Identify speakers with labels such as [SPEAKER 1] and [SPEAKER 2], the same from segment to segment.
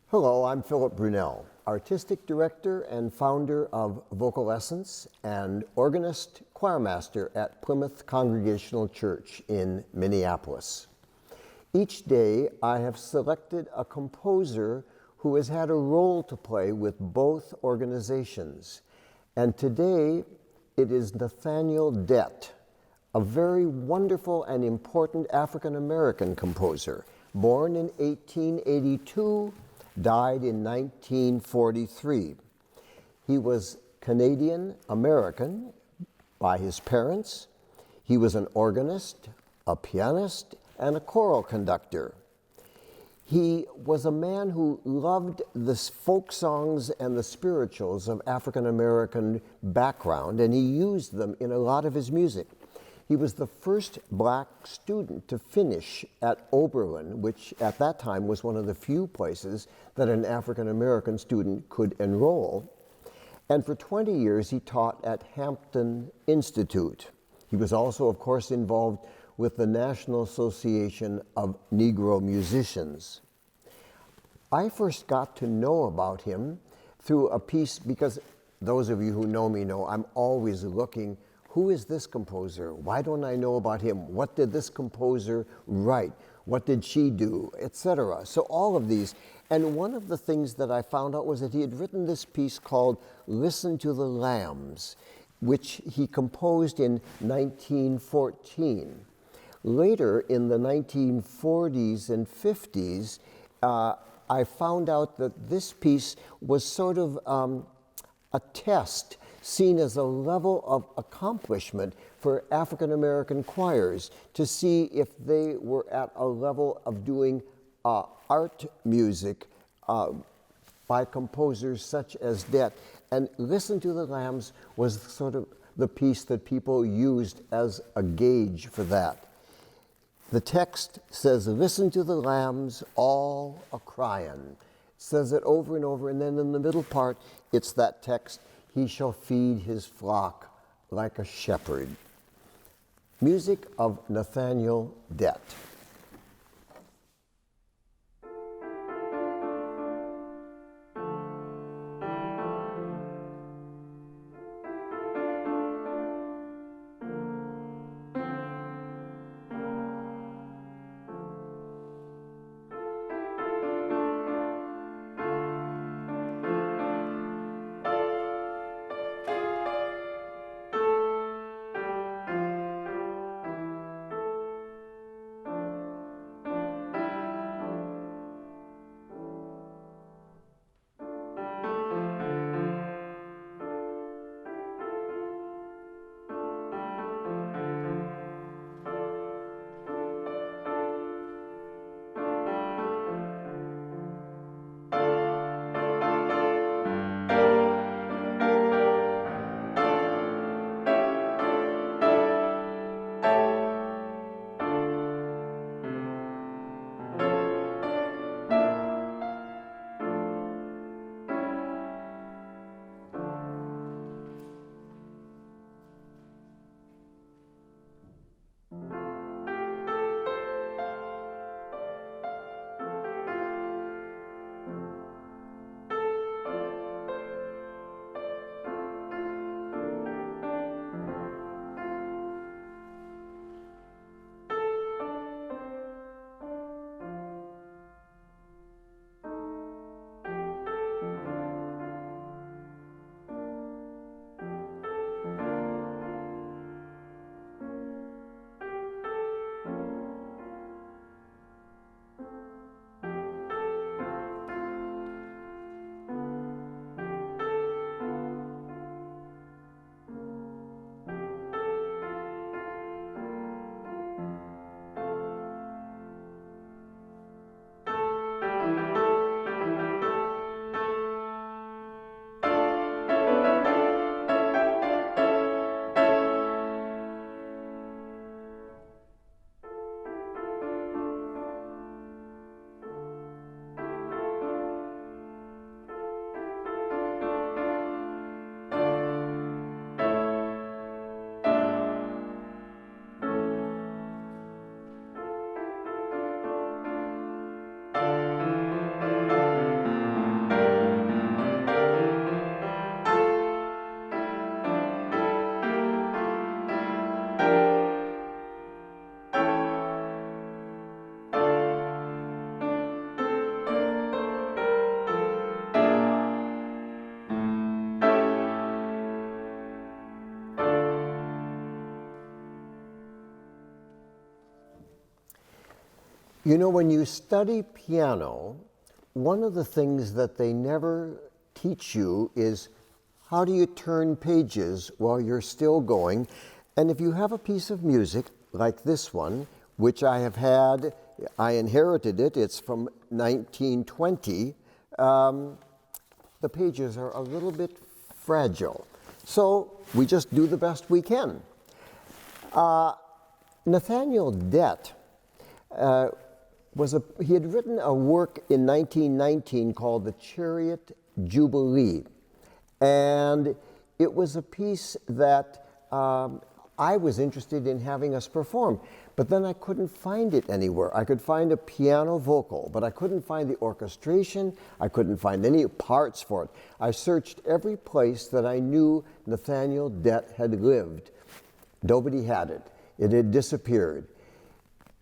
[SPEAKER 1] Hello, I'm Philip Brunelle, Artistic Director and founder of Vocal Essence and organist, choirmaster at Plymouth Congregational Church in Minneapolis. Each day I have selected a composer who has had a role to play with both organizations. And today it is Nathaniel Dett, a very wonderful and important African-American composer, born in 1882, died in 1943. He was Canadian-American by his parents. He was an organist, a pianist, and a choral conductor. He was a man who loved the folk songs and the spirituals of African-American background, and he used them in a lot of his music. He was the first black student to finish at Oberlin, which at that time was one of the few places that an African-American student could enroll. And for 20 years, he taught at Hampton Institute. He was also, of course, involved with the National Association of Negro Musicians. I first got to know about him through a piece, because those of you who know me know I'm always looking, who is this composer? Why don't I know about him? What did this composer write? What did she do? Etc. So all of these. And one of the things that I found out was that he had written this piece called Listen to the Lambs, which he composed in 1914. Later, in the 1940s and 50s, I found out that this piece was sort of a test, seen as a level of accomplishment for African-American choirs to see if they were at a level of doing art music by composers such as Dett. And Listen to the Lambs was sort of the piece that people used as a gauge for that. The text says, "Listen to the lambs all a-cryin'." It says it over and over, and then in the middle part, it's that text, "He shall feed his flock like a shepherd." Music of Nathaniel Dett. You know, when you study piano, one of the things that they never teach you is how do you turn pages while you're still going. And if you have a piece of music like this one, which I have had, I inherited it, it's from 1920, the pages are a little bit fragile. So we just do the best we can. Nathaniel Dett he had written a work in 1919 called the Chariot Jubilee. And it was a piece that I was interested in having us perform. But then I couldn't find it anywhere. I could find a piano vocal, but I couldn't find the orchestration. I couldn't find any parts for it. I searched every place that I knew Nathaniel Dett had lived. Nobody had it. It had disappeared.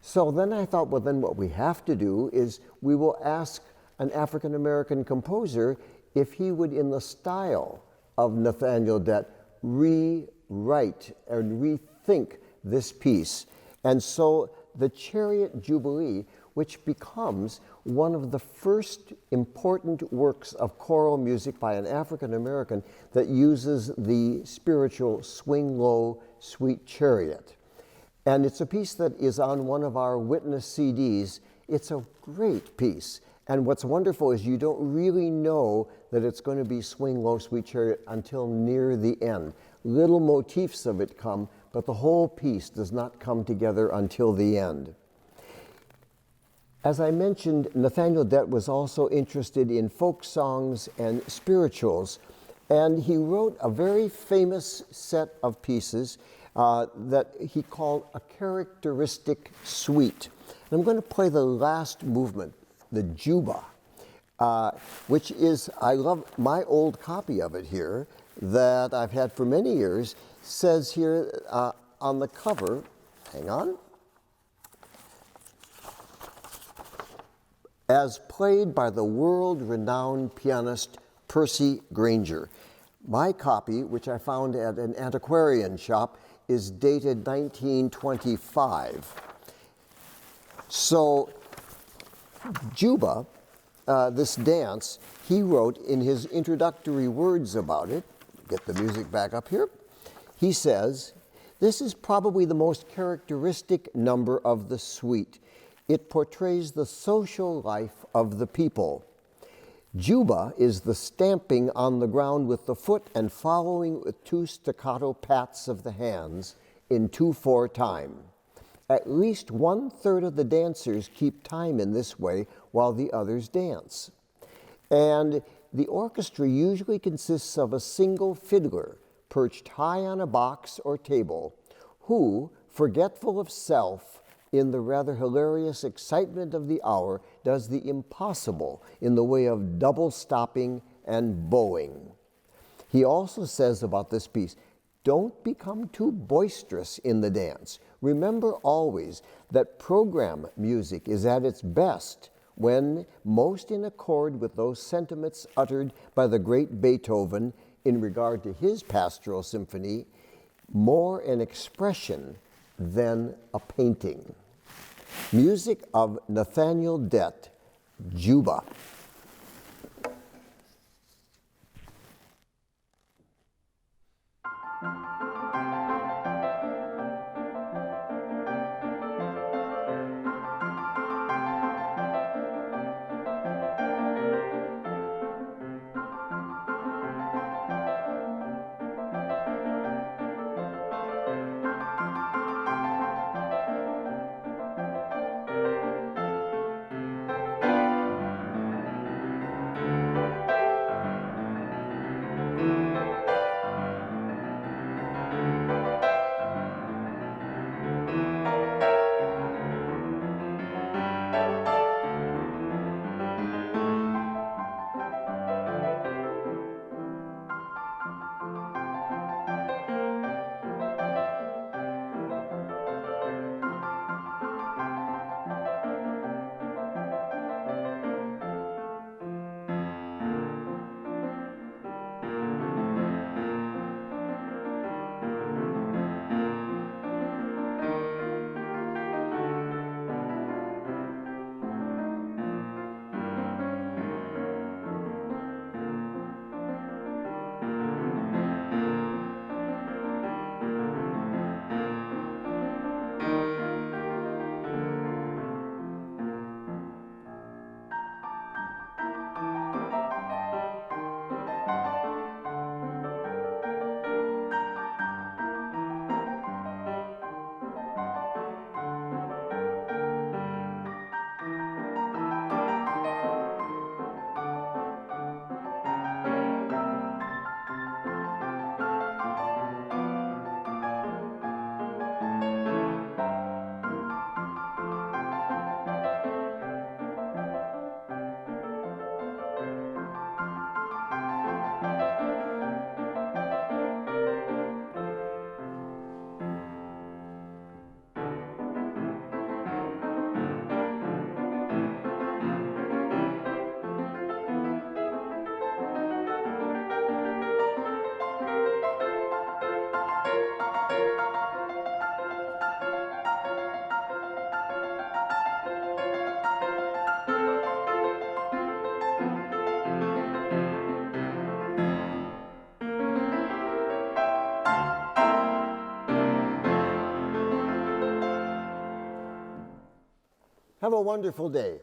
[SPEAKER 1] So then I thought, well, then what we have to do is we will ask an African-American composer if he would, in the style of Nathaniel Dett, rewrite and rethink this piece. And so the Chariot Jubilee, which becomes one of the first important works of choral music by an African-American that uses the spiritual swing low, sweet chariot. And it's a piece that is on one of our Witness CDs. It's a great piece. And what's wonderful is you don't really know that it's going to be Swing Low, Sweet Chariot until near the end. Little motifs of it come, but the whole piece does not come together until the end. As I mentioned, Nathaniel Dett was also interested in folk songs and spirituals, and he wrote a very famous set of pieces that he called a characteristic suite. And I'm going to play the last movement, the Juba, which is, I love my old copy of it here that I've had for many years, says here on the cover, hang on, as played by the world-renowned pianist Percy Granger. My copy, which I found at an antiquarian shop, is dated 1925. So Juba, this dance, he wrote in his introductory words about it, get the music back up here, he says, "This is probably the most characteristic number of the suite. It portrays the social life of the people. Juba is the stamping on the ground with the foot and following with two staccato pats of the hands in 2/4 time. At least 1/3 of the dancers keep time in this way while the others dance. And the orchestra usually consists of a single fiddler perched high on a box or table, who, forgetful of self, in the rather hilarious excitement of the hour, does the impossible in the way of double stopping and bowing." He also says about this piece, "Don't become too boisterous in the dance. Remember always that program music is at its best when most in accord with those sentiments uttered by the great Beethoven in regard to his pastoral symphony, more an expression than a painting." Music of Nathaniel Dett, Juba. Have a wonderful day.